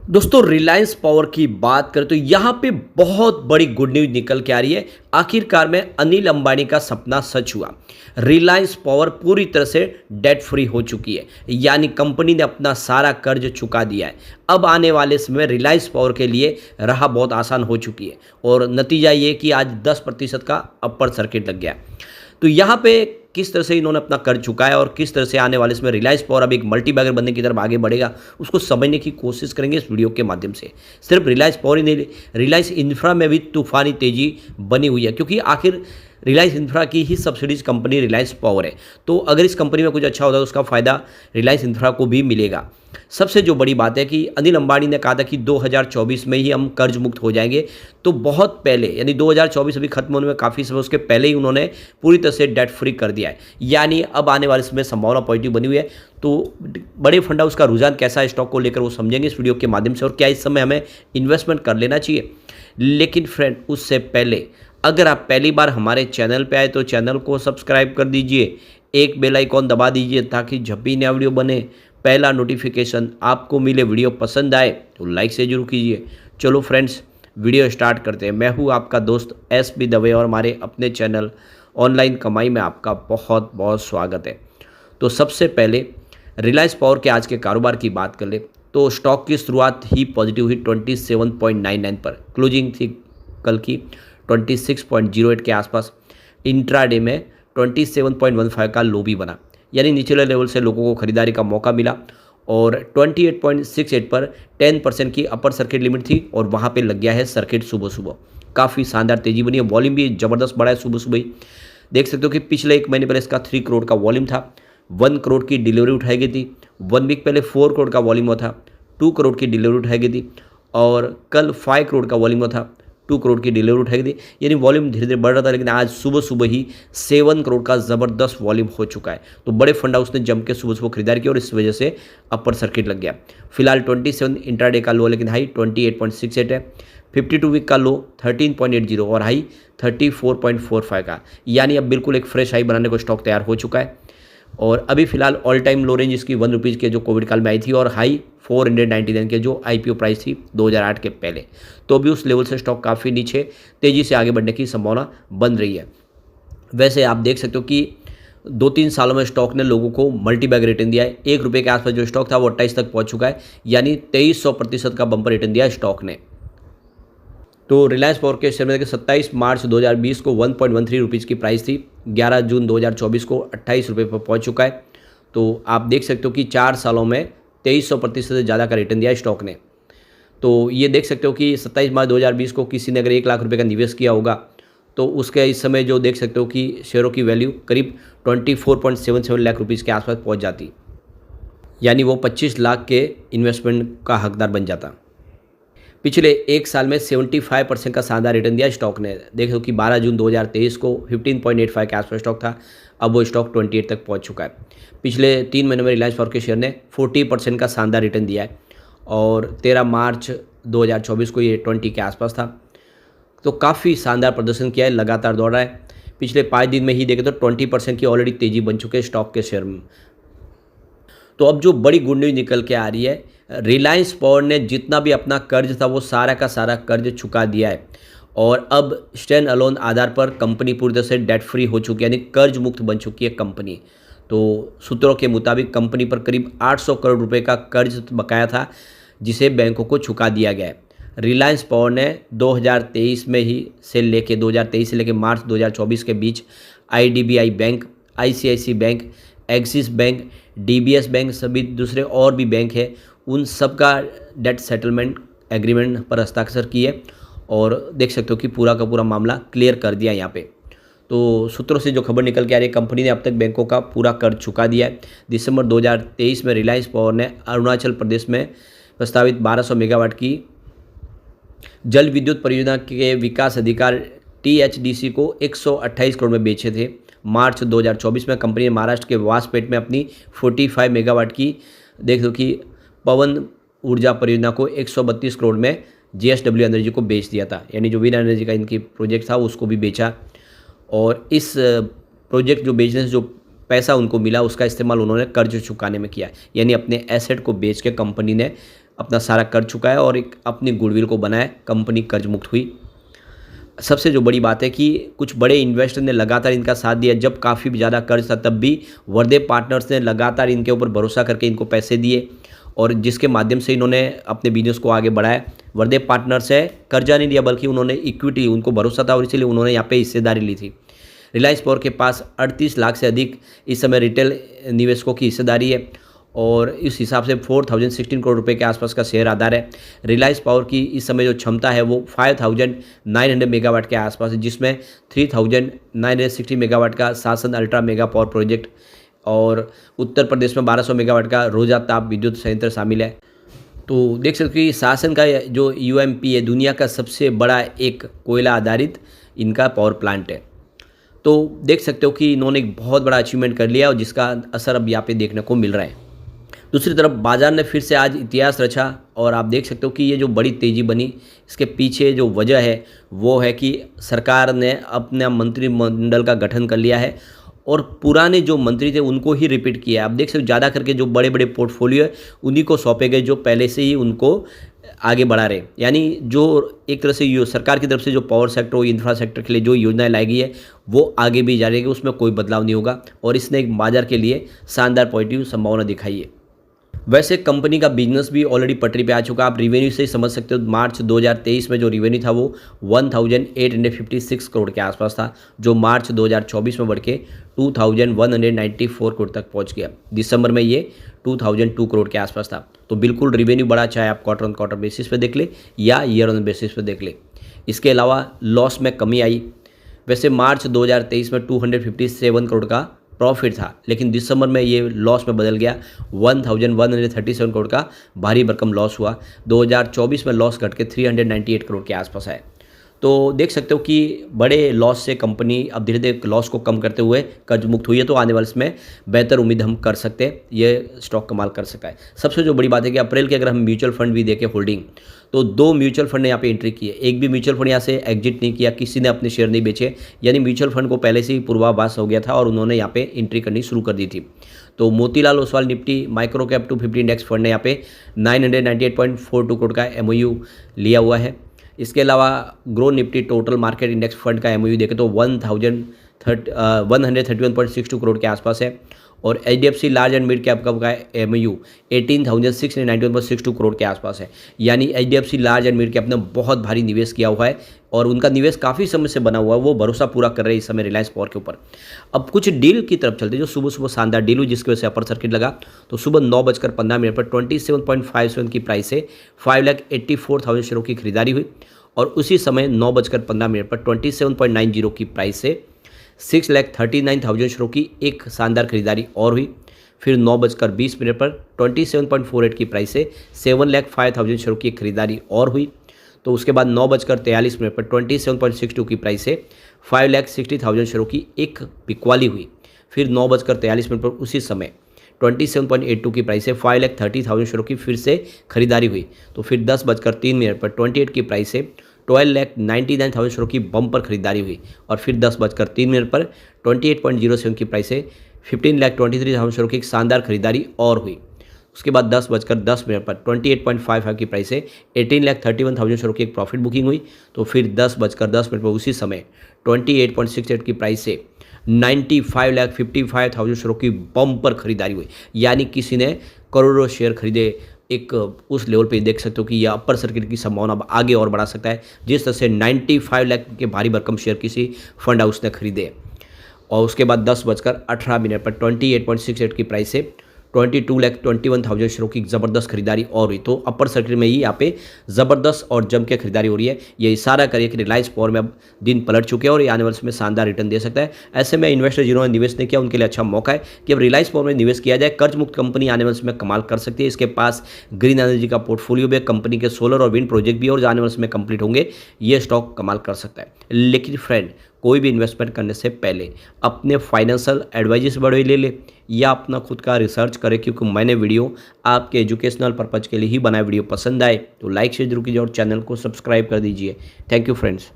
दोस्तों रिलायंस पावर की बात करें तो यहाँ पे बहुत बड़ी गुड न्यूज निकल के आ रही है। आखिरकार में अनिल अंबानी का सपना सच हुआ। रिलायंस पावर पूरी तरह से डेट फ्री हो चुकी है, यानी कंपनी ने अपना सारा कर्ज चुका दिया है। अब आने वाले समय में रिलायंस पावर के लिए राह बहुत आसान हो चुकी है और नतीजा ये कि आज 10% का अपर सर्किट लग गया। तो यहाँ पे किस तरह से इन्होंने अपना कर्ज चुकाया और किस तरह से आने वाले इसमें रिलायंस पावर अब एक मल्टीबैगर बनने की तरफ आगे बढ़ेगा, उसको समझने की कोशिश करेंगे इस वीडियो के माध्यम से। सिर्फ रिलायंस पावर ही नहीं, रिलायंस इंफ्रा में भी तूफानी तेजी बनी हुई है, क्योंकि आखिर रिलायंस इंफ्रा की ही सब्सिडीज कंपनी रिलायंस पावर है। तो अगर इस कंपनी में कुछ अच्छा होता है तो उसका फ़ायदा रिलायंस इंफ्रा को भी मिलेगा। सबसे जो बड़ी बात है कि अनिल अंबानी ने कहा था कि 2024 में ही हम कर्ज मुक्त हो जाएंगे। तो बहुत पहले, यानी 2024 अभी खत्म होने में काफ़ी समय उसके पहले ही उन्होंने पूरी तरह से डेट फ्री कर दिया है, यानी अब आने वाले समय संभावना पॉजिटिव बनी हुई है। तो बड़े फंड हाउस का रुझान कैसा है स्टॉक को लेकर वो समझेंगे इस वीडियो के माध्यम से, और क्या इस समय हमें इन्वेस्टमेंट कर लेना चाहिए। लेकिन फ्रेंड, उससे पहले अगर आप पहली बार हमारे चैनल पे आए तो चैनल को सब्सक्राइब कर दीजिए, एक बेल आइकॉन दबा दीजिए ताकि जब भी नया वीडियो बने पहला नोटिफिकेशन आपको मिले। वीडियो पसंद आए तो लाइक से जरूर कीजिए। चलो फ्रेंड्स, वीडियो स्टार्ट करते हैं। मैं हूँ आपका दोस्त एस बी दवे और हमारे अपने चैनल ऑनलाइन कमाई में आपका बहुत बहुत स्वागत है। तो सबसे पहले रिलायंस पावर के आज के कारोबार की बात कर ले तो स्टॉक की शुरुआत ही पॉजिटिव हुई 27.99 पर, क्लोजिंग थी कल की 26.08 के आसपास। इंट्राडे में 27.15 का लो भी बना, यानी निचले लेवल से लोगों को खरीदारी का मौका मिला और 28.68 पर 10% की अपर सर्किट लिमिट थी और वहाँ पे लग गया है सर्किट सुबह सुबह। काफ़ी शानदार तेजी बनी है, वॉल्यूम भी ज़बरदस्त बढ़ा है सुबह सुबह ही। देख सकते हो कि पिछले एक महीने पहले इसका 3 करोड़ का वॉल्यूम था, 1 करोड़ की डिलीवरी उठाई गई थी। 1 वीक पहले 4 करोड़ का वॉल्यूम हुआ था, 2 करोड़ की डिलीवरी उठाई गई थी। और कल 5 करोड़ का वॉल्यूम हुआ था, 2 करोड़ की डिलीवरी उठाई गई थी। यानी वॉल्यूम धीरे धीरे बढ़ रहा था, लेकिन आज सुबह सुबह ही 7 करोड़ का ज़बरदस्त वॉल्यूम हो चुका है। तो बड़े फंड हाउस ने जम के सुबह सुबह खरीदारी की और इस वजह से अपर सर्किट लग गया। फिलहाल 27 इंट्राडे का लो, लेकिन हाई 28.68 है। 52 वीक का लो 13.80 और हाई 34.45 का, यानी अब बिल्कुल एक फ्रेश हाई बनाने को स्टॉक तैयार हो चुका है। और अभी फिलहाल ऑल टाइम लो रेंज इसकी 1 रुपीज़ के जो कोविड काल में आई थी और हाई 499 के जो आईपीओ प्राइस थी 2008 के पहले। तो अभी उस लेवल से स्टॉक काफ़ी नीचे तेज़ी से आगे बढ़ने की संभावना बन रही है। वैसे आप देख सकते हो कि 2-3 सालों में स्टॉक ने लोगों को मल्टी बैग रिटर्न दिया है। 1 रुपये के आसपास जो स्टॉक था वो 28 तक पहुँच चुका है, यानी 2300% का बम्पर रिटर्न दिया है स्टॉक ने। तो रिलायंस पावर के शेयर में देखिए 27 मार्च 2020 को 1.13 रुपीज़ की प्राइस थी, 11 जून 2024 को 28 रुपये पर पहुंच चुका है। तो आप देख सकते हो कि 4 सालों में 2300% से ज़्यादा का रिटर्न दिया है स्टॉक ने। तो ये देख सकते हो कि 27 मार्च 2020 को किसी ने अगर 1 लाख रुपये का निवेश किया होगा तो उसके इस समय जो देख सकते हो कि शेयरों की वैल्यू करीब 24.77 लाख रुपीज़ के आसपास पहुँच जाती, यानी वो 25 लाख के इन्वेस्टमेंट का हकदार बन जाता। पिछले 1 साल में 75% का शानदार रिटर्न दिया स्टॉक ने। देखो कि 12 जून 2023 को 15.85 के आसपास स्टॉक था, अब वो स्टॉक 28 तक पहुंच चुका है। पिछले 3 महीनों में रिलायंस पावर के शेयर ने 40% का शानदार रिटर्न दिया है और 13 मार्च 2024 को ये 20 के आसपास था। तो काफ़ी शानदार प्रदर्शन किया है, लगातार दौड़ रहा है। पिछले 5 दिन में ही देखें तो 20% की ऑलरेडी तेज़ी बन चुके हैं स्टॉक के शेयर में। तो अब जो बड़ी गुड न्यूज़ निकल के आ रही है, रिलायंस पावर ने जितना भी अपना कर्ज था वो सारा का सारा कर्ज चुका दिया है और अब स्टैंड अलोन आधार पर कंपनी पूरी तरह से डेट फ्री हो चुकी है, यानी कर्ज मुक्त बन चुकी है कंपनी। तो सूत्रों के मुताबिक कंपनी पर करीब 800 करोड़ रुपए का कर्ज बकाया था, जिसे बैंकों को चुका दिया गया है। रिलायंस पावर ने 2023 में ही से लेके 2023 से लेके मार्च 2024 के बीच IDBI bank, ICIC bank, Axis bank, DBS bank, सभी दूसरे और भी बैंक है, उन सब का डेट सेटलमेंट एग्रीमेंट पर हस्ताक्षर किए और देख सकते हो कि पूरा का पूरा मामला क्लियर कर दिया यहाँ पे। तो सूत्रों से जो खबर निकल के आ रही है, कंपनी ने अब तक बैंकों का पूरा कर्ज चुका दिया है। दिसंबर 2023 में रिलायंस पावर ने अरुणाचल प्रदेश में प्रस्तावित 1200 मेगावाट की जल विद्युत परियोजना के विकास अधिकार टीएचडीसी को 128 करोड़ में बेचे थे। मार्च 2024 में कंपनी ने महाराष्ट्र के वासपेट में अपनी 45 मेगावाट की देख दो कि पवन ऊर्जा परियोजना को 132 करोड़ में जेएसडब्ल्यू एनर्जी को बेच दिया था, यानी जो विन एनर्जी का इनकी प्रोजेक्ट था उसको भी बेचा। और इस प्रोजेक्ट जो बेचने से जो पैसा उनको मिला उसका इस्तेमाल उन्होंने कर्ज चुकाने में किया, यानी अपने एसेट को बेच के कंपनी ने अपना सारा कर चुका है और एक अपनी गुडविल को बनाया, कंपनी कर्ज मुक्त हुई। सबसे जो बड़ी बात है कि कुछ बड़े इन्वेस्टर ने लगातार इनका साथ दिया, जब काफ़ी ज़्यादा कर्ज था तब भी वर्दे पार्टनर्स ने लगातार इनके ऊपर भरोसा करके इनको पैसे दिए और जिसके माध्यम से इन्होंने अपने बिजनेस को आगे बढ़ाया। वर्दे पार्टनर्स है कर्जा नहीं लिया बल्कि उन्होंने इक्विटी, उनको भरोसा था और इसीलिए उन्होंने यहाँ पे हिस्सेदारी ली थी। रिलायंस पावर के पास 38 लाख से अधिक इस समय रिटेल निवेशकों की हिस्सेदारी है और इस हिसाब से 4016 करोड़ रुपए के आसपास का शेयर आधार है। रिलायंस पावर की इस समय जो क्षमता है वो 5900 मेगावाट के आसपास है, जिसमें 3960 मेगावाट का शासन अल्ट्रा मेगा पावर प्रोजेक्ट और उत्तर प्रदेश में 1200 मेगावाट का रोजा ताप विद्युत संयंत्र शामिल है। तो देख सकते हो कि शासन का जो यूएमपी है दुनिया का सबसे बड़ा एक कोयला आधारित इनका पावर प्लांट है। तो देख सकते हो कि इन्होंने एक बहुत बड़ा अचीवमेंट कर लिया और जिसका असर अब यहाँ पे देखने को मिल रहा है। दूसरी तरफ बाजार ने फिर से आज इतिहास रचा और आप देख सकते हो कि ये जो बड़ी तेज़ी बनी इसके पीछे जो वजह है वो है कि सरकार ने अपना मंत्रिमंडल का गठन कर लिया है और पुराने जो मंत्री थे उनको ही रिपीट किया है। आप देख सकते हो ज़्यादा करके जो बड़े बड़े पोर्टफोलियो है उन्हीं को सौंपे गए जो पहले से ही उनको आगे बढ़ा रहे, यानी जो एक तरह से सरकार की तरफ से जो पावर सेक्टर और इंफ्रा सेक्टर के लिए जो योजनाएं लाई गई है वो आगे भी जारी रहेगी, उसमें कोई बदलाव नहीं होगा और इसने एक बाजार के लिए शानदार पॉजिटिव संभावना दिखाई है। वैसे कंपनी का बिजनेस भी ऑलरेडी पटरी पे आ चुका है, आप रिवेन्यू से ही समझ सकते हो। मार्च 2023 में जो रिवेन्यू था वो 1856 करोड़ के आसपास था, जो मार्च 2024 में बढ़ के 2194 करोड़ तक पहुंच गया। दिसंबर में ये 2002 करोड़ के आसपास था। तो बिल्कुल रिवेन्यू बढ़ा, चाहे आप क्वार्टर ऑन क्वार्टर बेसिस पे देख ले या ईयर ऑन बेसिस पे देख ले। इसके अलावा लॉस में कमी आई। वैसे मार्च 2023 में 257 करोड़ का प्रॉफिट था, लेकिन दिसंबर में ये लॉस में बदल गया, 1137 करोड़ का भारी भरकम लॉस हुआ। 2024 में लॉस घट के 398 करोड़ के आसपास है। तो देख सकते हो कि बड़े लॉस से कंपनी अब धीरे धीरे लॉस को कम करते हुए कर्ज मुक्त हुई है, तो आने वाले इसमें बेहतर उम्मीद हम कर सकते हैं, ये स्टॉक कमाल कर सका है। सबसे जो बड़ी बात है कि अप्रैल के अगर हम म्यूचुअल फंड भी देखें होल्डिंग, तो 2 म्यूचुअल फंड ने यहाँ पे एंट्री की है, एक भी म्यूचुअल फंड यहाँ से एग्जिट नहीं किया, किसी ने अपने शेयर नहीं बेचे, यानी म्यूचुअल फंड को पहले से ही पूर्वाभास हो गया था और उन्होंने यहाँ पे एंट्री करनी शुरू कर दी थी। तो Motilal Oswal Nifty micro cap 250 index fund ने यहाँ पे 998.42 करोड़ का MOU लिया हुआ है। इसके अलावा grow Nifty total market index fund का MOU देखें तो 131.62 करोड़ के आसपास है और HDFC large and mid cap का MOU 18,691.62 करोड़ के आसपास है। यानी HDFC large and mid cap ने बहुत भारी निवेश किया हुआ है और उनका निवेश काफ़ी समय से बना हुआ है, वो भरोसा पूरा कर रहे हैं इस समय रिलायंस पावर के ऊपर। अब कुछ डील की तरफ चलते हैं, जो सुबह सुबह शानदार डील हुई जिसकी वजह से अपर सर्किट लगा। तो सुबह 9:15 पर 27.57 की प्राइस से 5,84,000 शेयरों की खरीदारी हुई और उसी समय 9:15 पर 27.90 की प्राइस से 6,39,000 शेयरों की एक शानदार खरीदारी और हुई। फिर 9:20 पर 27.48 की प्राइस से 7,05,000 शेयरों की एक खरीदारी और हुई। तो उसके बाद 9:43 पर 27.62 की प्राइस से 5,60,000 शेयरों की एक बिकवाली हुई। फिर 9:43 पर उसी समय 27.82 की प्राइस से 5,30,000 शेयरों की फिर से खरीदारी हुई। तो फिर 10:03 पर 28 की प्राइस से 12,99,000 शेयरों की बम्पर खरीदारी हुई और फिर 10:03 पर 28.07 की प्राइस से 15,23,000 शेयरों की एक शानदार खरीदारी और हुई। उसके बाद 10:10 पर 28.55 की प्राइस से 18,31,000 शेयरों की एक प्रॉफिट बुकिंग हुई। तो फिर 10:10 पर उसी समय 28.68 की प्राइस से 95,55,000 शेयरों की बम्पर खरीदारी हुई, यानी किसी ने करोड़ों शेयर खरीदे। एक उस लेवल पे देख सकते हो कि यह अपर सर्किट की संभावना अब आगे और बढ़ा सकता है, जिस तरह से 95 लाख के भारी भरकम शेयर किसी फंड हाउस ने खरीदे। और उसके बाद 10:18 पर 28.68 की प्राइस से 22,21,000 शेयरों की ज़बरदस्त खरीदारी और हुई। तो अपर सर्किट में ही यहाँ पे ज़बरदस्त और जम के खरीदारी हो रही है। ये इशारा करिए कि रिलायंस पावर में अब दिन पलट चुके हैं और ये आने वाले समय शानदार रिटर्न दे सकता है। ऐसे में इन्वेस्टर जिन्होंने निवेश नहीं किया उनके लिए अच्छा मौका है कि अब रिलायंस पावर में निवेश किया जाए। कर्ज मुक्त कंपनी आने वाले समय कमाल कर सकती है। इसके पास ग्रीन एनर्जी का पोर्टफोलियो भी, कंपनी के सोलर और विंड प्रोजेक्ट भी और आने वाले समय कंप्लीट होंगे। ये स्टॉक कमाल कर सकता है। लेकिन फ्रेंड, कोई भी इन्वेस्टमेंट करने से पहले अपने फाइनेंशियल एडवाइजर से बड़े ले या अपना खुद का रिसर्च करें, क्योंकि मैंने वीडियो आपके एजुकेशनल पर्पज़ के लिए ही बनाया। वीडियो पसंद आए तो लाइक शेयर जरूर कीजिए और चैनल को सब्सक्राइब कर दीजिए। Thank you friends.